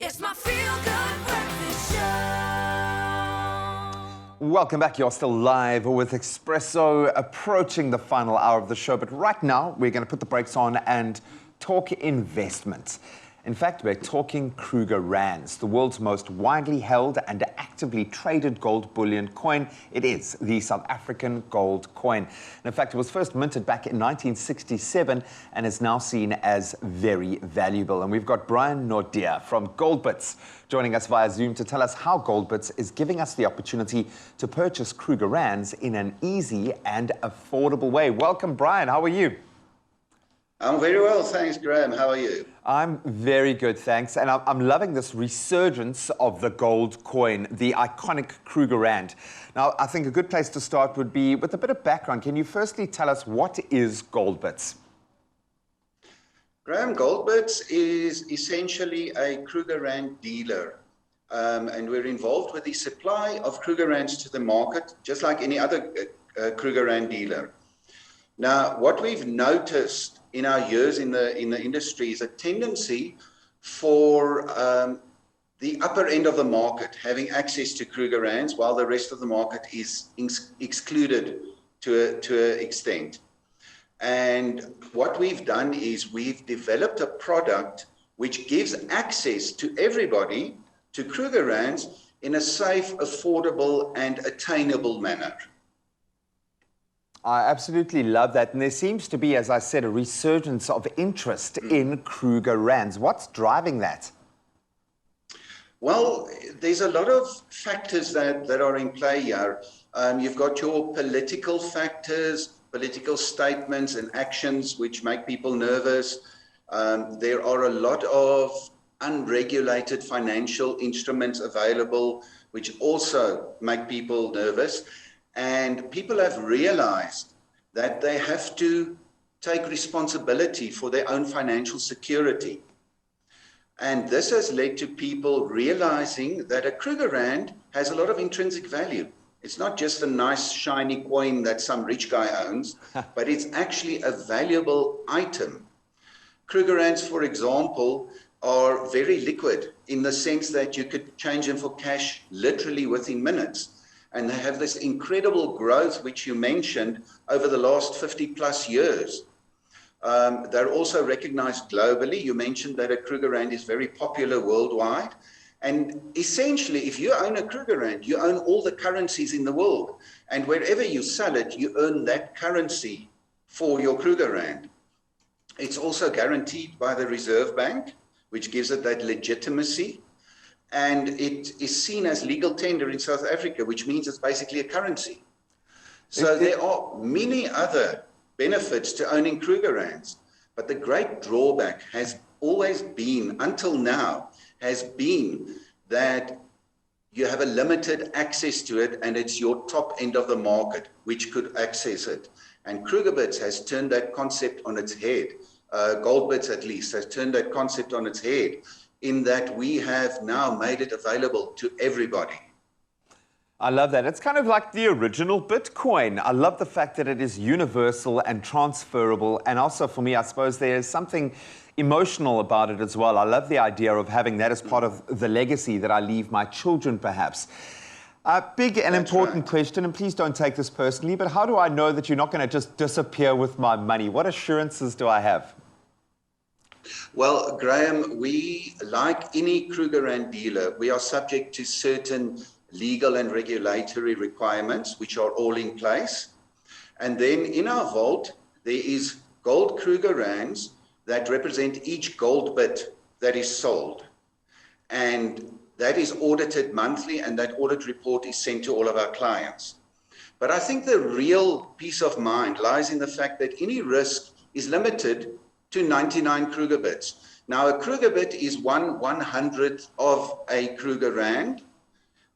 It's my feel-good breakfast show. Welcome back. You're still live with Espresso, approaching the final hour of the show. But right now, we're going to put the brakes on and talk investments. In fact, we're talking Krugerrands, the world's most widely held and actively traded gold bullion coin. It is the South African gold coin. And in fact, it was first minted back in 1967 and is now seen as very valuable. And we've got Brian Nordia from Goldbitz joining us via Zoom to tell us how Goldbitz is giving us the opportunity to purchase Krugerrands in an easy and affordable way. Welcome, Brian. How are you? I'm very well, thanks, Graham. How are you? I'm very good, thanks. And I'm loving this resurgence of the gold coin, the iconic Krugerrand. Now, I think a good place to start would be with a bit of background. Can you firstly tell us what is Goldbitz? Graham, Goldbitz is essentially a Krugerrand dealer. And we're involved with the supply of Krugerrands to the market, just like any other Krugerrand dealer. Now, what we've noticed in our years in the industry is a tendency for the upper end of the market having access to Krugerrands while the rest of the market is excluded to an extent. And what we've done is we've developed a product which gives access to everybody to Krugerrands in a safe, affordable and attainable manner. I absolutely love that. And there seems to be, as I said, a resurgence of interest in Krugerrands. What's driving that? Well, there's a lot of factors that are in play here. You've got your political factors, political statements and actions which make people nervous. There are a lot of unregulated financial instruments available which also make people nervous. And people have realized that they have to take responsibility for their own financial security. And this has led to people realizing that a Krugerrand has a lot of intrinsic value. It's not just a nice shiny coin that some rich guy owns, but it's actually a valuable item. Krugerrands, for example, are very liquid in the sense that you could change them for cash literally within minutes. And they have this incredible growth, which you mentioned, over the last 50 plus years. They're also recognized globally. You mentioned that a Krugerrand is very popular worldwide. And essentially, if you own a Krugerrand, you own all the currencies in the world. And wherever you sell it, you earn that currency for your Krugerrand. It's also guaranteed by the Reserve Bank, which gives it that legitimacy. And it is seen as legal tender in South Africa, which means it's basically a currency. So there are many other benefits to owning Krugerrands, but the great drawback has always been, until now, has been that you have a limited access to it and it's your top end of the market which could access it. And Krugerrands has turned that concept on its head. Goldbitz, at least, has turned that concept on its head, in that we have now made it available to everybody. I love that. It's kind of like the original Bitcoin. I love the fact that it is universal and transferable. And also for me, I suppose there is something emotional about it as well. I love the idea of having that as part of the legacy that I leave my children, perhaps. A big and important question, and please don't take this personally, but how do I know that you're not going to just disappear with my money? What assurances do I have? Well, Graham, we, like any Krugerrand dealer, we are subject to certain legal and regulatory requirements, which are all in place. And then in our vault, there is gold Krugerrands that represent each gold bit that is sold. And that is audited monthly, and that audit report is sent to all of our clients. But I think the real peace of mind lies in the fact that any risk is limited to 99 Krugerbits. Now, a Krugerbit is 1/100th of a Krugerrand.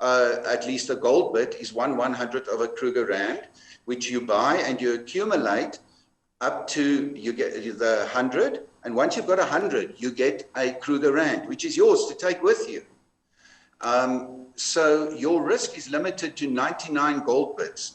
At least a gold bit is 1/100th of a Krugerrand, which you buy and you accumulate up to, you get the 100. And once you've got 100, you get a Krugerrand, which is yours to take with you. So your risk is limited to 99 gold bits.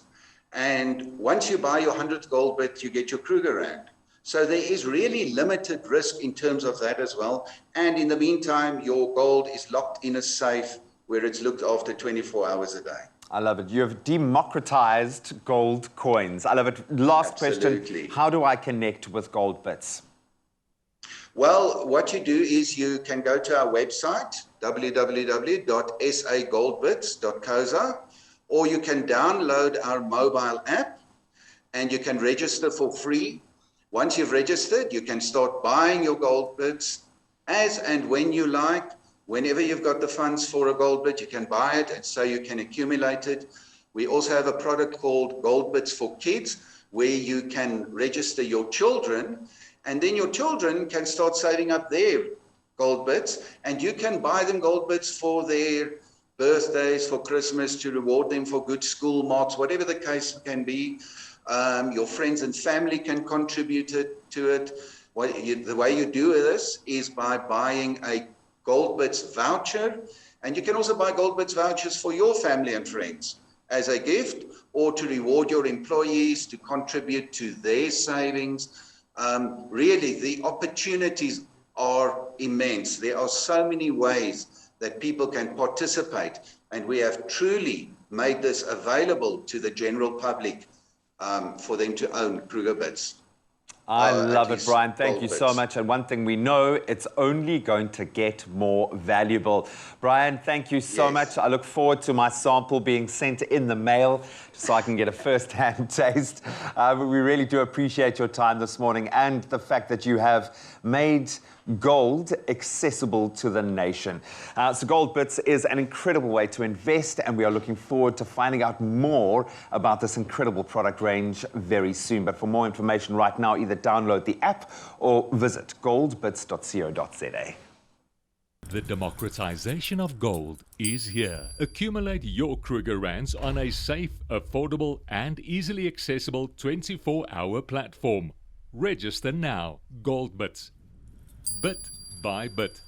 And once you buy your 100th gold bit, you get your Krugerrand. So there is really limited risk in terms of that as well. And in the meantime, your gold is locked in a safe where it's looked after 24 hours a day. I love it. You have democratized gold coins. I love it. Last Absolutely. question. How do I connect with Goldbitz? Well, what you do is you can go to our website, www.sagoldbits.co.za, or you can download our mobile app and you can register for free. Once you've registered, you can start buying your gold bits as and when you like. Whenever you've got the funds for a gold bit, you can buy it, and so you can accumulate it. We also have a product called Goldbits for Kids, where you can register your children, and then your children can start saving up their gold bits, and you can buy them gold bits for their birthdays, for Christmas, to reward them for good school marks, whatever the case can be. Your friends and family can contribute to it. The way you do this is by buying a Goldbits voucher, and you can also buy Goldbits vouchers for your family and friends as a gift, or to reward your employees to contribute to their savings. Really, the opportunities are immense. There are so many ways that people can participate, and we have truly made this available to the general public for them to own Krugerrands. I love it, Brian. Thank you so much. And one thing we know, it's only going to get more valuable. Brian, thank you so much. I look forward to my sample being sent in the mail so I can get a first-hand taste. We really do appreciate your time this morning and the fact that you have made gold accessible to the nation. So Goldbitz is an incredible way to invest, and we are looking forward to finding out more about this incredible product range very soon. But for more information right now, either download the app or visit goldbits.co.za. The democratization of gold is here. Accumulate your Krugerrands on a safe, affordable and easily accessible 24-hour platform. Register now. Goldbitz. Bit by bit.